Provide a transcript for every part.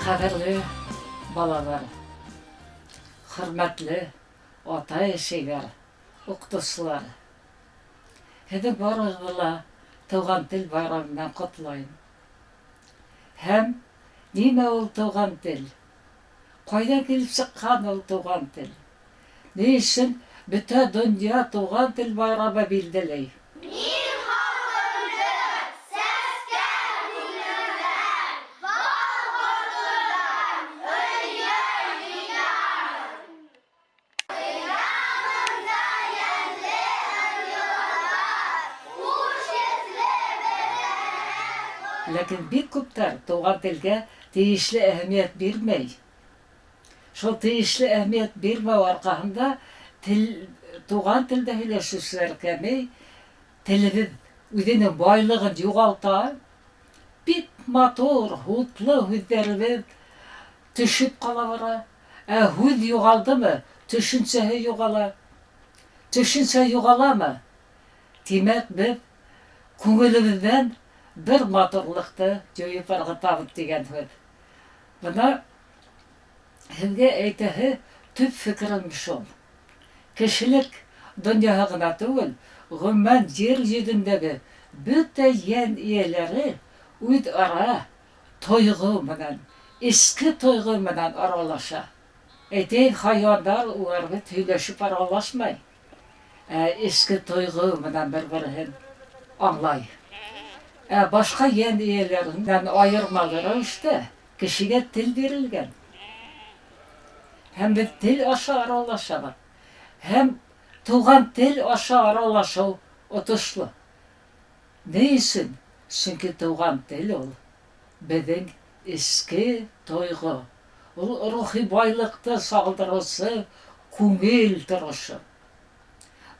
Kaderli balalar, hürmetli ata eşeğler, okutuslar. Hedi barıgıla Tuğan Til bayramından kutlayın. Hem nime ol Tuğan Til? Kayda gelip çıkan ol Tuğan Til? Ne için bütün dünya Tuğan Til bayramı bildiler? Lakin bir kuptar Tuğan Til'ge değişli ehemmiyet vermey. Şu değişli ehemmiyet verme arkasında Tuğan Til'de hüleşüşler kemey, tilimiz üzerine baylığın yoğalta, bir motor, hutlu hüzlerimiz düşüp kalavara. Hüz yoğaldı mı? Düşünse yoğala. Düşünse yoğala mı? Demek biz köngülümüzden bir motorlukta joyup ırgıtabıt degen söz. Buna sizge eytehi tüp fikrim şol. Kişilik dünya gına tugul, gümmen yer yüzündeki bütün yen iyeleri uydu ara toygu menen, eski toygu menen aralaşa. Eyteyin hayvanlar ularga tüyleşip aralaşmay. Eski toygu menen bir-birini anlay. Başka yen iyelerinden ayırmaları işte kişiye dil verilgen. Hem de dil aşağı aralaşalar. Hem Tuğan Til aşağı aralaşu otuşlu. Ne için? Çünkü Tuğan Til ol. Bizim eski toygu. O ruhi baylıkta saldırısı, kungil duruşu.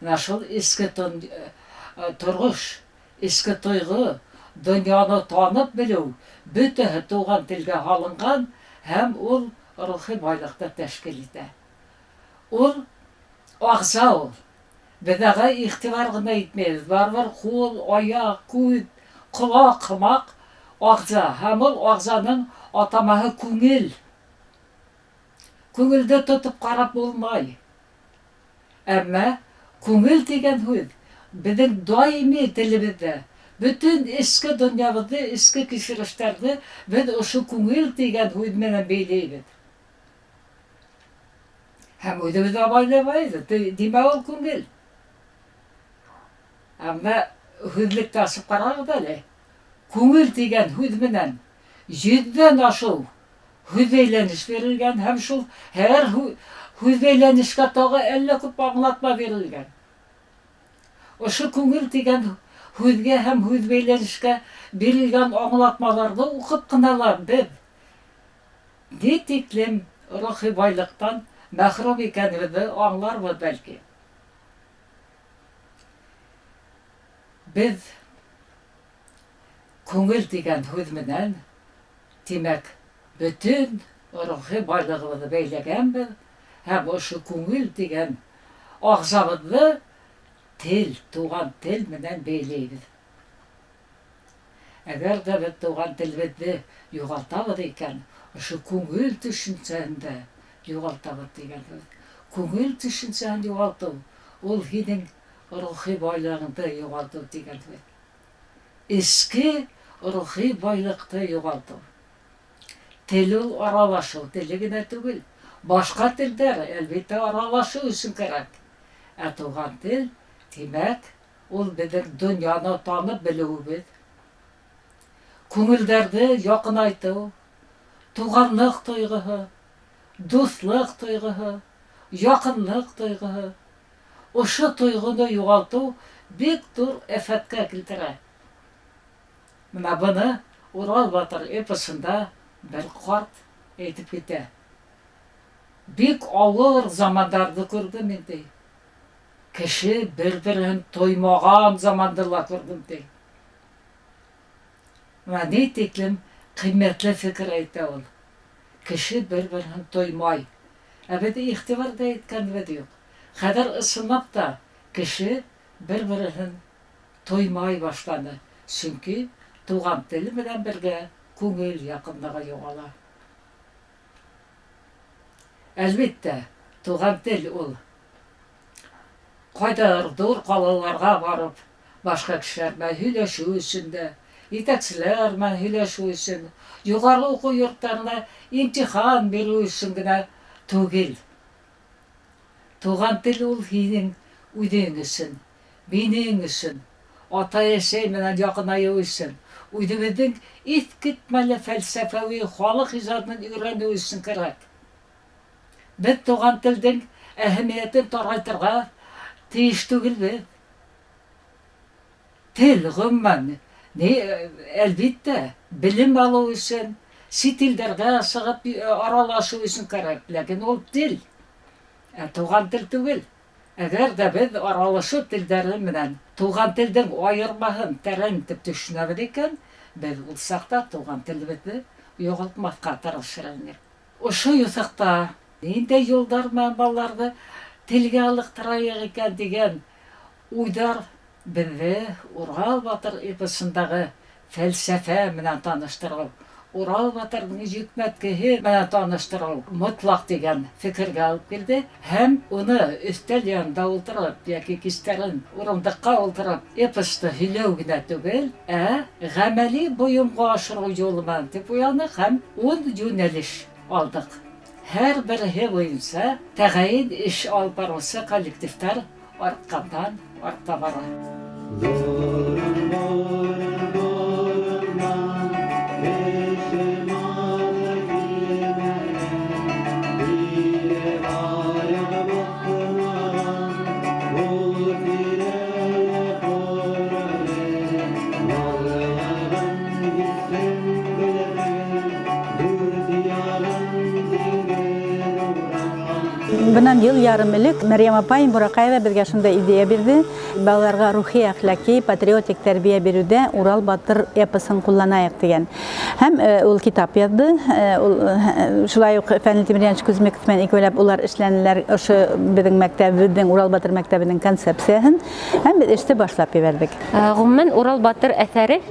Nasıl eski turguş, eski toygu, dünyanı tanıp biliyor. Bütün Tuğan Til'ge halıngan hem ol ruhi baylıkta teşkil eder. Ol ağza ol. Bidağa ihtibar gına etmeyiz. Var kol, ayak, göz, kulak, kımak, ağza. Hem ol ağzanın atamağı kungil. Kungilde tutup karap olmay. Ama kungil degen söz bizim daimi dilimizde. Bütün eski dünyamızda, eski kişiliklerde biz şu kungil degen söz menen beyleybiz. Hem özümüz abaylamayız, deme ol kungil. Ama hüzlük tasıp kararız öyle. Kungil degen söz menen yüzden aşıl hüz eyleniş verilgen, hem şu her hüz eylenişke tağı 50 kup anlatma verilgen. O şu kungil degen hüzge hem hüz eylenişke verilgen anlatmalarda okup kınalar biz. Ne tiklim ruhi baylıktan mahrum ekenimizi anlarız belki. Biz kungil degen söz menen demek bütün ruhi baylığımızı beylegenbiz. Hem o şu kungil degen ağzamızı Tuğan Til menen beyleybiz. Eğer de biz Tuğan Tilimizi yoğaltabız eken, şu kungil düşünsende yoğaltabız degen söz. Kungil düşünsende yoğaltı, ol senin ruhi baylığında yoğaltı degen söz. Eski ruhi baylıkta yoğaltı. Til aralaşu, diligine tugul. Başka tilder elbette aralaşu için gerek. Tuğan Til demek ol bizim dünyanı tanıp bilübüz. Kungillerde yakınaytı, tuğanlık duygusu, dostluk duygusu, yakınlık duygusu. O şu duygunu yoğaltı büyük bir efetke keltirer. Buna bunu Ural Batır eposunda bir kart etip gitti. Büyük ağır zamanlarda gördüm indi. Kişi birbirini toymağan zamandarlar gördüm di. Ne teklim kıymetli fikir etti ol. Kişi birbirini toymay. Evet ihtibar da etken ve diyor. Kadar ısınıp da kişi birbirini toymay başlandı. Çünkü Tuğan Til bilen birge kungil yakınlığı yoğala. Әлбәттә, туган тел ул. Кайдыр дур калаларга барып, башка кешеләр белән һөйләшү өчен дә, итәкчеләр белән һөйләшү өчен, югары уку йортларына имтихан бирү өчен генә түгел. Туган тел ул һинең үҙең өчен, минең өчен, ата-әсәй менән якынаю өчен, үҙебеҙҙең иҫкетмәле фәлсәфәүи халыҡ ижадын өйрәнеү өсөн кәрәк. Беҙ туган телдең әһәмиәтен тарайтырға тейеш түгелбеҙ. Тел ғөмүмән, әлбиттә, белем алыу өсөн, сит илдәргә сығып аралашыу өсөн кәрәк, ләкин ул тел, туган тел түгел. Әгәр дә беҙ аралашыу телдәре менән туган телдең айырмаһын тәрәнтеп төшөнәбеҙ икән, беҙ ул саҡта туган телебеҙҙе юғалтмаҫҡа тырышыр инек. Ошо юҫыҡта ниндәй юлдар менән балаларҙы телгә алыҡтырайыҡ икән дигән уйҙар беҙҙе Урал батыр эпосындағы фәлсәфә менән таныштырыу, Урал батырҙың йөкмәткеһе менән таныштырыу мотлаҡ дигән фекергә алып килде һәм уны өҫтәл янында ултырып, йәки кистәрен урындыҡҡа ултырып, эпосты һөйләү генә түгел, ғәмәли бойомға ашырыу юлы менән тип уйланыҡ һәм 10 йүнәлеш алдыҡ. Һәр береһе буйынса тәғәйен эш алып барыусы коллективтар артҡандан-арта бара. Bundan yıl yarım элек Мәриәм апай Буракаева беҙгә шундай идея бирҙе. Балаларға рухи, әхлаҡи, патриотик тәрбиә бирүдә Урал батыр эпосын ҡулланайыҡ дигән. Һәм ул китап яҙҙы. Шулай уҡ Фәнил Тимерйәнович Кузьмиков менән икәүләп улар эшләнеләр ошо беҙҙең мәктәбебеҙҙең, Урал батыр мәктәбенең концепцияһын. Һәм беҙ эште башлап ебәрҙек. Ғөмүмән Урал батыр әҫәре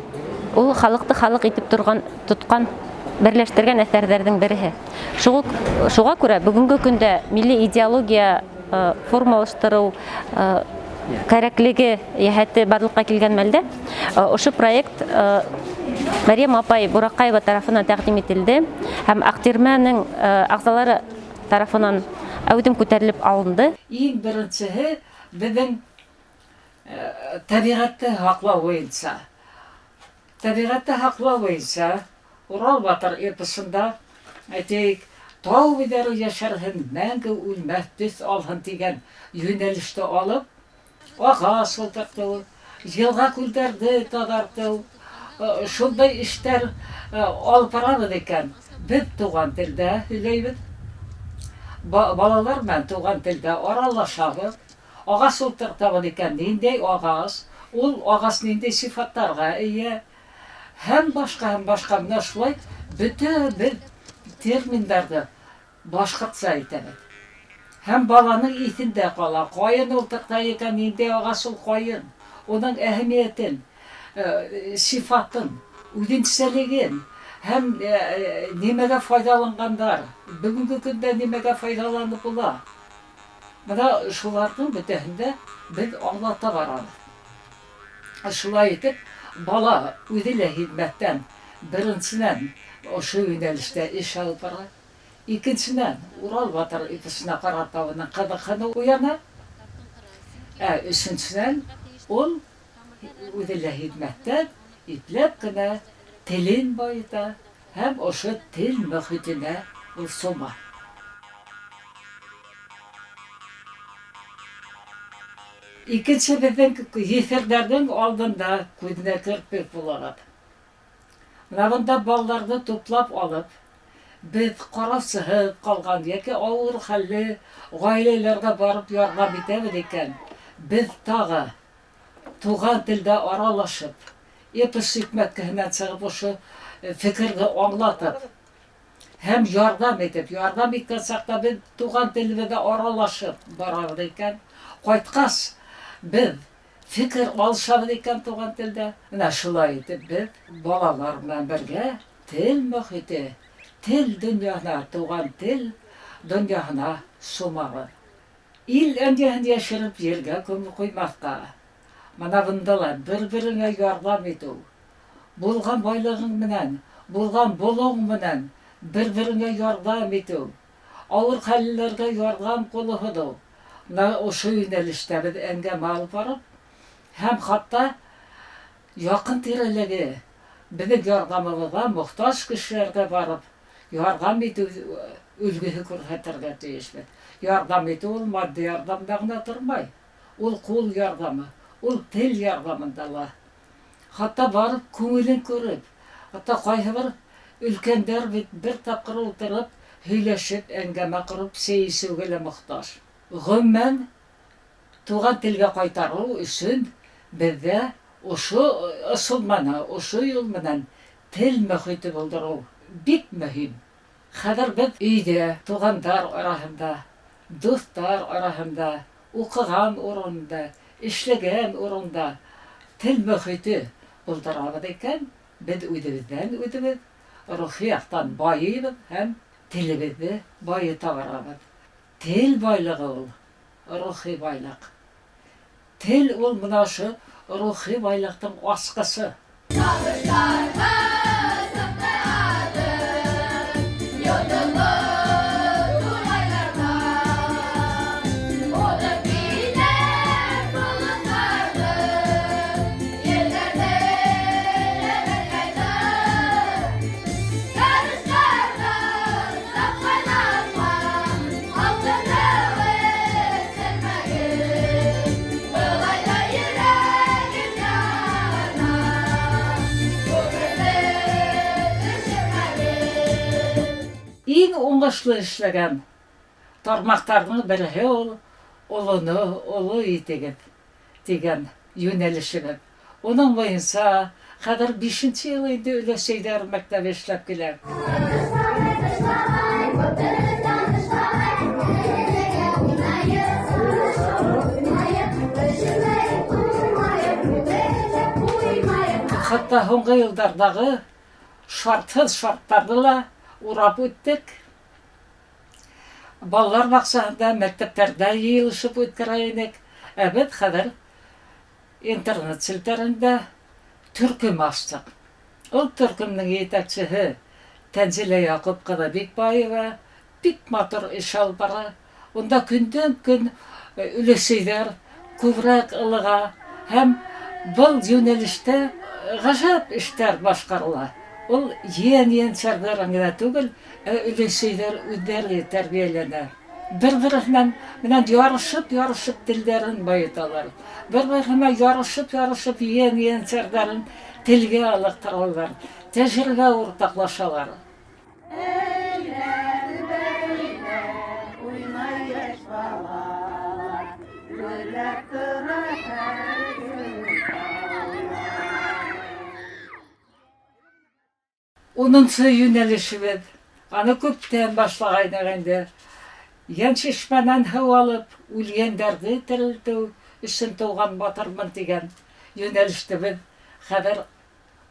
ул халыҡты халыҡ итеп тотҡан, берләштергән әҫәрҙәрҙең береһе. Шуға күрә бөгөнгө көндә милли идеология формалаштырыу кәрәклеге йәһәте барлыҡҡа килгән мәлдә ошо проект Мәриәм апай Буракаева тарафынан тәҡдим ителде һәм Аҡтирмәнең ағзалары тарафынан әүҙем күтәрелеп алынды. Иң беренсеһе беҙҙең тәбиғәтте һаҡлау буйынса. Тәбиғәтте һаҡлау буйынса Урал батыр эпосында әйтәйек, тау биҙәре йәшәрһен, мәңге үлмәҫ төҫ алһын тигән йүнәлеште алып, ағас ултыртыу, йылға күлдәрҙе таҙартыу, шундай эштәр алып барабыҙ икән. Беҙ туған телдә һөйләйбеҙ, балалар менән туған телдә аралашабыҙ, ағас ултыртабыҙ икән, ниндәй ағас, ул ағас ниндәй сифаттарға эйә, һәм башҡа менә шулай бөтә беҙ терминдарҙы башҡортса әйтәбеҙ. Һәм баланың иҫендә ҡала. Ҡайын ултырта икән, ниндәй ағас ул ҡайын, уның әһәмиәтен, сифатын, үҙенсәлеген һәм нимәгә файҙаланғандар, бөгөнгө көндә нимәгә файҙаланып була. Бына шуларҙың бөтәһендә беҙ аңлата барабыҙ. Шулай итеп, бала үҙе лә һиҙмәҫтән беренсенән ошо йүнәлештә эш алып бара. Икенсенән, Урал батыр эпосына ҡарата уның ҡыҙыҡһыныу уяна. Өсөнсөнән, ул үҙе лә һиҙмәҫтән ипләп кенә телен байыта һәм ошо тел мөхитенә ул сума. Икенсе беҙҙең еҫерҙәрҙең алдында күҙенә керпек булараҡ. Менә бында балаларҙы туплап алып, беҙ ҡарасыһыҙ ҡалған йәки ауыр хәлле ғаиләләргә барып ярҙам итәбеҙ икән, беҙ тағы туған телдә аралашып, эпос йөкмәткеһенән сығып ошо фекерҙе аңлатып, һәм ярҙам иткән саҡта беҙ туған телебеҙҙә аралашып барабыҙ икән, ҡайтҡас беҙ фекер алышабыҙ икән туған телдә. Менә шулай итеп беҙ балалар менән бергә тел мөхите, тел донъяһына, туған тел dünyasına sumağı. İl önceden yaşırıp yerge kömür koymakta. Mana bundalar bir-birine yardım edu. Bulgan baylığın menen, bulgan boluğun menen bir-birine yardım edu. Ağır hallilerge yardım koluhudu. O şu yönelişte biz engem alıp varıp, hem hatta yakın tirelegi bizim yardımımıza muhtaç kişilerge varıp yardım edu ülgüsü kurheterge değişmek. Yardım edu ol maddi yardımdan durmay. Ol kul yardımı, ol tel yardımındalar. Hatta barıp köngülün körüp, hatta kayı bir ülkender bir tapkır oturup, hüyleşip, engeme kırıp, seyisugele muhtaç. Gümmen, tuğan tilge kaytarı üçün, bizde oşu ısılmana, oşu yolmanan tel mühiti bulduru, bik mühim. Hadır biz iyide, tuğandar arasında, dostlar arasında, okugan orunda, işlegen orunda, tel mühiti buldurabıd eken, biz ödebizden, ruhiyattan bayıyız, hem tilimizi bayıta varabıd. Tel baylığı ol, ruhi baylık. Tel ol mına şu ruhi baylıktın askısı. En oңышlı işlegen tarmaktarını biri olu итегет деген yönelişini. Onun boyunca kadar 5. yılıydı öyle şeyler mektebe işlep gelen. Hatta honga yıldardağı şartlarla urap öttik. Ballar baksanda mekteplerde yığılışıp ötküreynek. Evet kadar internet silterinde türküm açtık. O türkümün yetekçisi Tenzile Yakup Kadabekbayeva bik motor iş alpara. Onda günden gün üleseyler kuvrak ılığa hem bu yönelişte gajap işler başkarılar. Ol yen sergarangına tugul, üleseyler üderli terbiyelenir. Bir-birinden yarışıp dillerin bayıtalar. Bir-birinden yarışıp yen sergarın tilge alıktırırlar. Tecrübe ortaklaşalar. Onuncu yönelişimiz, anı köpten başlagaydı. Yen şişmenen hava alıp, ülgenderdi tirildi, üçün tuğan batırmın degen yönelişti biz. Haber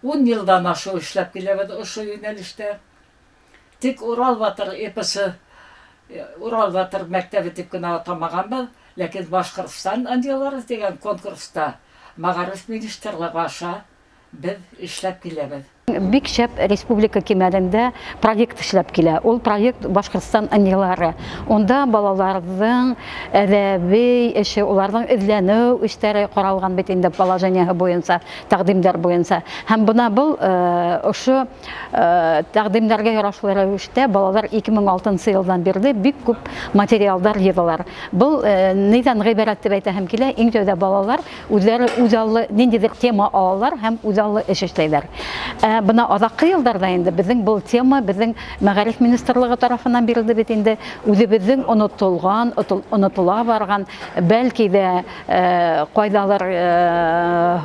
10 yıldan aşağı işlep gelebed o yönelişte. Tik Ural Batır episi, Ural Batır mektebi tipkine atamagan biz. Lakin Başkırıstan andiyaları degen konkursta Magarif Ministerliği başa biz işlep gelebed. Бик шәп республика кимәлендә проект эшләп килә. Ул проект Башкортстан аннелары. Онда балаларның әдәби эше, уларның эзләнү эшләре каралган бит инде положениеһы буенча, тәкъдимнәр буенча. Һәм бuna бу ошо тәкъдимнәргә ярашлы рәвештә балалар 2006 елдан бирле бик күп материалдар йыдылар. Бу нидән гыйбарәт дип әйтәһем килә? Иң тәүдә балалар үзләре үзаллы ниндидер тема алалар һәм үзаллы эш эшләйләр. Buna azaqlı yıllarda indi bizim bu tema bizim Мәгариф Министрлыгы тарафынан бирелде бит инде үзебезнең онытыла барган бәлки дә кайдалар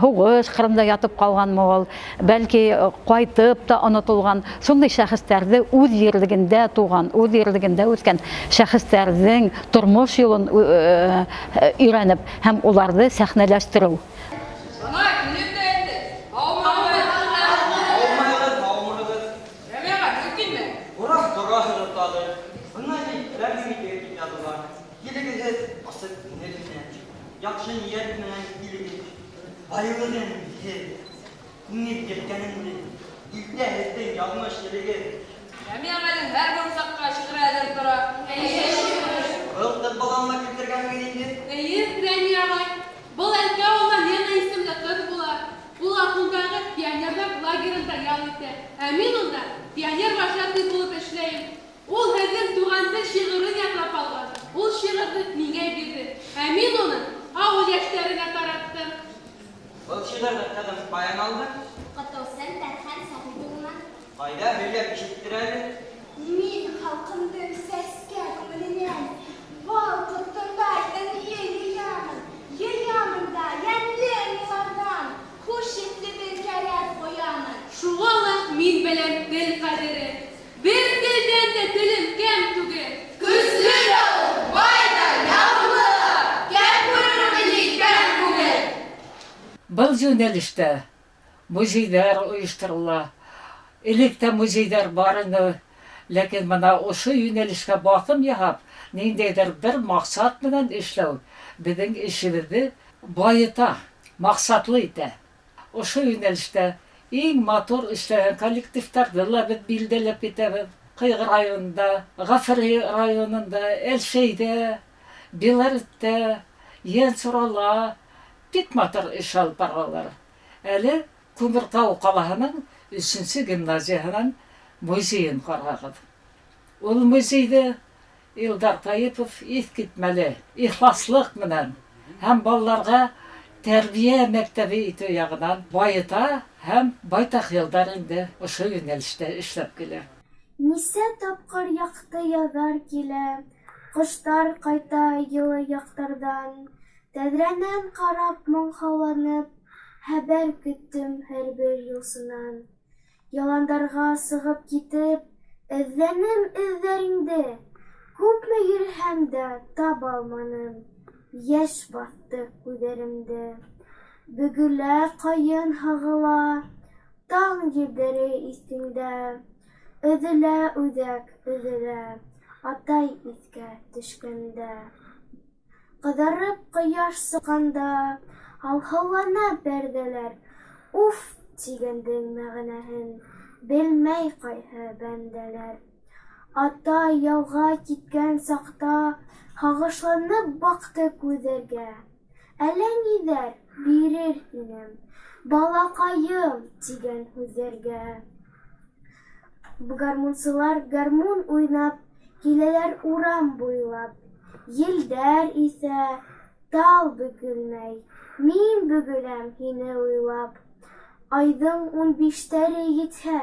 һугыш кырында ятып калганмы ул, бәлки кайтып та онытылган шундый шәхестәрне үз ерлегендә туган, үз ерлегендә үскән шәхестәрнең тормыш юлын өйрәнеп һәм уларны сәхнәләштерү. Килегез асып нелинен, яхшы ният менен килегез. Байлыгын күңел кеткенинди, илте ялмыш келегез. Әмиәңәлең һәр бер усакка шиғрәләр тора. Ылтып баланла килтергән инде. Рәми ағай, был әлкә ауылда Лена исемле кыз була. Ул Акылдағы пионерлар лагерында ял итә. Ә мин унда пионер вожатый булып эшләйем. Ул һеҙҙең туған тел шиғырын ятлап алған. Ул шиғырҙы миңә бирҙе. Ә мин уны ауыл йәштәренә тараттым. Был шиғырҙы ҡыҙым ҡайҙан алды? Ҡотолсан Тәрхан Сәғидуллынан. Ҡайҙа һөйләп ишеттер әле? Мин халҡымдың сәскә күңеленән бал ҡоттондайҙың йыямын. Йыямын да йәнле муларҙан хуш еҫле бер кәрәк ҡуямын. Шуға ла мин беләм тел ҡәҙере. Бер телдән дә телем кәм түгел. Көслө лә ул, бай да, яулы ла, кәм күрермен икән күңел. Был йүнәлештә музейҙар ойошторола. Электә музейҙар бар ине, ләкин бына ошо йүнәлешкә баҫым яһап, ниндәйҙер бер маҡсат менән эшләү беҙҙең эшебеҙҙе байыта, маҡсатлы итә. Ошо йүнәлештә иң матур эшләгән коллективтарҙы ла беҙ билдәләп итәбеҙ. Ҡыйғы районында, Ғафыри районында, Әлшәйҙә, Белореттә, Йәнсурала бик матур эш алып баралар. Әле Күмертау ҡалаһының 3-нче гимназияһынан музейын ҡарағыҙ. Ул музейҙе Илдар Таипов иҫ китмәле, ихласлыҡ менән һәм балаларға тәрбиә мәктәбе итеү яғынан байыта һәм байтаҡ йылдар инде ошо йүнәлештә эшләп килә. Нисә тапҡыр яҡты яҙар килә, ҡоштар ҡайта йылы яҡтарҙан. Тәҙрәнән ҡарап моңһоуланып, хәбәр көттөм һәр бер юлсынан. Яландарға сығып китеп, эҙләнем эҙҙәреңде. Күпме йөрөһәм дә таба алманым. Йәш баҫты күҙҙәремде. Бөгөлә ҡайын һағыла, таң елдәре иҫтеңдә. Өҙөлә үҙәк, өҙөлә, атай иҫкә төшкәндә. Ҡыҙарып ҡояш сыҡҡанда, һалһыулана пәрҙәләр. Уф тигәндең мәғәнәһен белмәй ҡайһы бәндәләр. Атай яуға киткән саҡта һағышланып баҡты күҙҙәргә. Әллә ниҙәр бирер инем, балаҡайым тигән һүҙҙәргә. Гармунсылар гармун уйнап, киләләр урам буйлап. Елдәр иҫә, тал бөгөлмәй, мин бөгөләм һине уйлап. Айҙың 15-тәре етһә,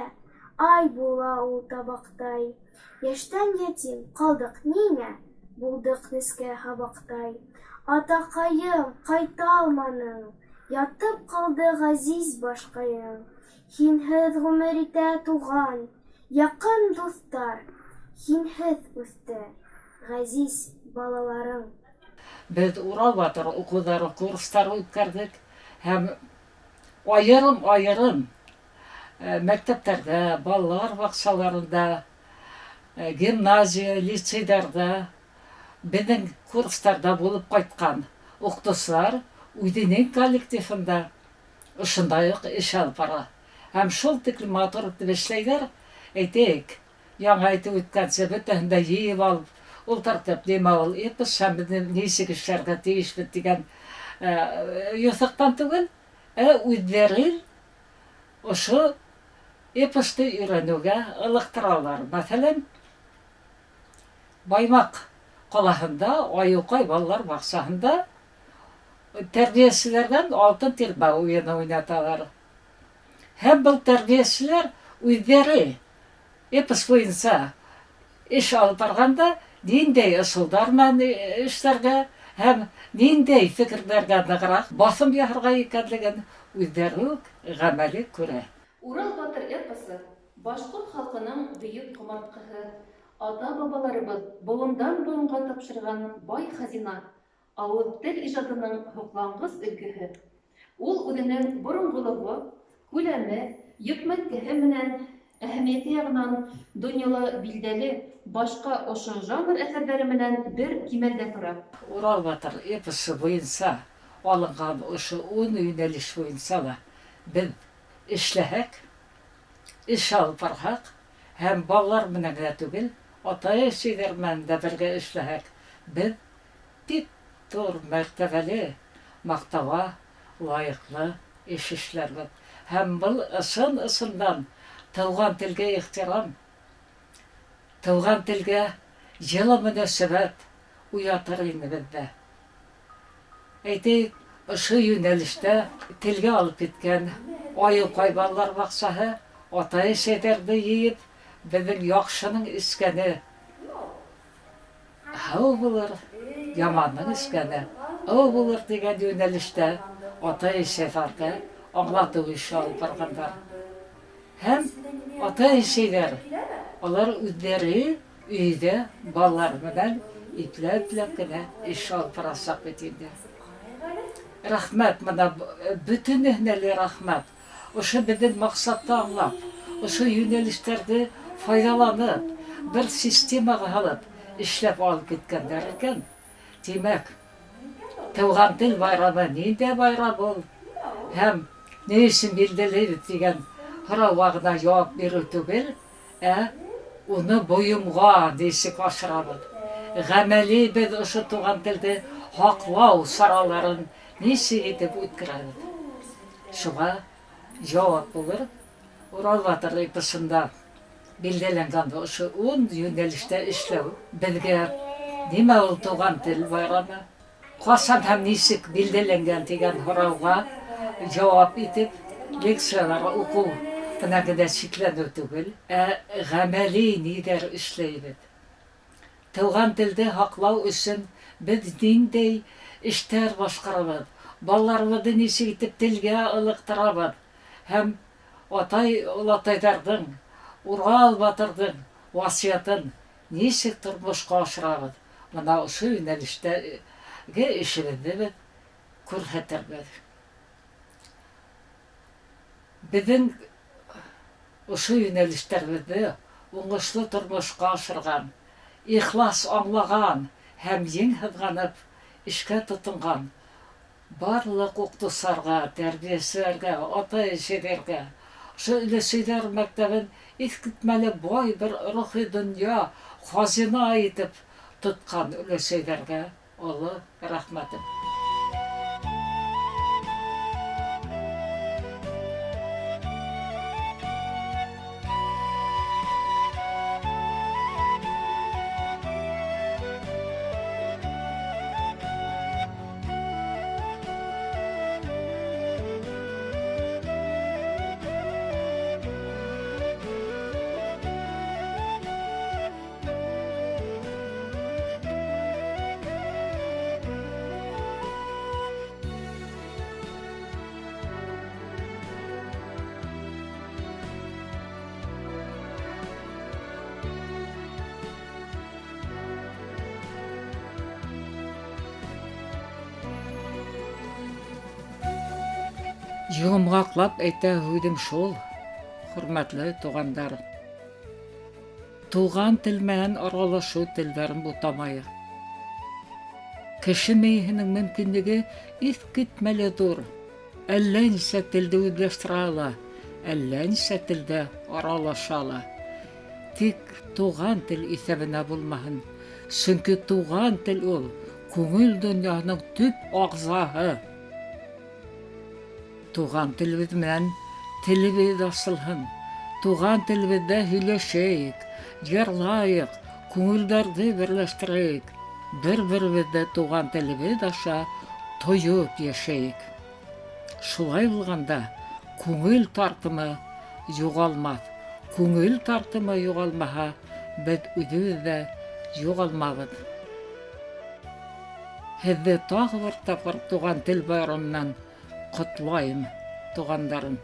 ай була ул табаҡтай. Йәштән йәтим ҡалдыҡ ниңә, булдыҡ нескә һабаҡтай. Атаҡайым, ҡайта алманың, ятып ҡалды ғәзиз башҡайың. Һинһеҙ ғүмер итә туған, яҡын дуҫтар, һинһеҙ үҫте, ғәзиз балаларың. Беҙ Урал батыр уҡыуҙары курстары үткәрҙек һәм айырым мәктәптәрҙә, балалар баҡсаларында, гимназия, лицейҙарҙа, беҙҙең курстарда булып ҡайтҡан уҡытыусылар үҙенең коллективында ошондай уҡ эш алып бара. Һәм шул тиклем матур итеп эшләйҙәр, әйтәйек, яңы әйтеп үткәнсә, бөтәһен дә йыйып алып, ултыртып, нимә ул эпос һәм беҙ нисек эшләргә тейешбеҙ дигән юҫыҡтан түгел, үҙҙәре ошо эпосты өйрәнеүгә ылыҡтыралар. Мәҫәлән, Баймаҡ ҡалаһында, Айыуҡай балалар баҡсаһында тәрбиәселәрҙән алтын тирмә уйыны уйнаталар. Һәм был тәрбиәселәр үҙҙәре эпос буйынса эш алып барғанда ниндәй ысулдар менән эшләргә һәм ниндәй фекерҙәргә нығыраҡ баҫым яһарға икәнлеген үҙҙәре үк ғәмәли күрә. Урал батыр эпосы башҡорт халҡының бөйөк ҡомартҡыһы. Ата-бабаларыбыҙ быуындан быуынға тапшырған бай хазина, ауыҙ тел ижадының һоҡланғыс өлгөһө. Ул үҙенең боронғолоғо, күләме, йөкмәткеһе менән әһәмиәте яғынан донъяла билдәле башка ошо жанр әсәрләре менән бер кимәлдә тора. Урал батыр эпосы буенча алынган ошо 10 юнәлеш буенча да без эшләһәк, эш алып барһак, һәм балалар менән генә түгел, ата-әсәләр менән дә бергә эшләһәк, без бик зур мәртәбәле, мактауга лайыклы эш эшләрбез. Һәм бу ысыннан тыуган телгә ихтирам, тыуган телгә җылы мөнәсәбәт уятыр инде бездә. Әйтик, ошо юнәлештә телгә алып киткән Аюкай балалар бакчаһы, ата-әсәләрне йыеп, безнең яхшының искәне һау булыр, яманның искәне һау булыр дигән юнәлештә ата-әсәләргә аңлату эше алып баргандар. Һәм ата-әсәләр, алар үзләре өйдә балалар белән ипләп кенә эш алып барасак бит инде. Рәхмәт, менә бөтенләре рәхмәт. Ошо безнең максатты аңлап, ошо юнәлештәрне файдаланып, бер системага алып, эшләп алып киткәннәр икән. Димәк, тыуган тел байрамы нинди байрам ул? Һәм ни өчен билгеле дигән һорауга гына җавап бирү түгел, уны буйымга ничек ашырабыз. Гамәли без ошо туган телде хаклау сараларын ничек итеп үткәрәбез. Шуңа җавап булыр. Урал батыр эпосында билгеләнгән ошо 10 юнәлештә эшләү безгә нимә ул туган тел байрамы? Касан һәм ничек билгеләнгән дигән һорауга җавап итеп лекциялар уку генә шикләнү түгел, гамәли нидер эшләйбез. Туган телде хаклау өчен без ниндәй эштәр башкарабыз, балаларыбызны ничек итеп телгә ылыктырабыз, һәм атай-олатайларның, Урал батырның васыятын ничек тормышка ашырабыз. Менә ошо юнәлештәге эшебезне без күрсәтербез. Безнең ошо юнәлештәребезне уңышлы тормышка ашырган, ихлас аңлаган һәм җиңһезганып эшкә тотынган барлык укытучыларга, тәрбиячеләргә, ата-әсәләргә, ошо өләсәйләр мәктәбен искитмәле бай бер рухи дөнья хазина итеп тоткан өләсәйләргә олы рәхмәтем. Йомгаклап әйтә һүдем шул, хөрмәтле тугандар. Туган тел менән аралашу телләрен бутамайык. Кеше мейеһенең мөмкинлеге искитмәле зур. Әллә нисә телдә үзләштерә ала, әллә нисә телдә аралаша ала. Тик туган тел исәбенә булмаһын. Чөнки туган тел ул күңел дөньяның төп агъзаһы. Туган телебез менән телебез асылһын. Туган телебездә һөйләшәйек, җырлайык, күңелләрне берләштерәйек. Бер-беребезне туган телебез аша тоеп яшәйек. Шулай булганда күңел тартымы югалмас. Күңел тартымы югалмаһа, без үзебез дә югалмабыз. Һеҙҙе тағы бер тапҡыр туган тел байрамынан ҡотлайым, туғандарым.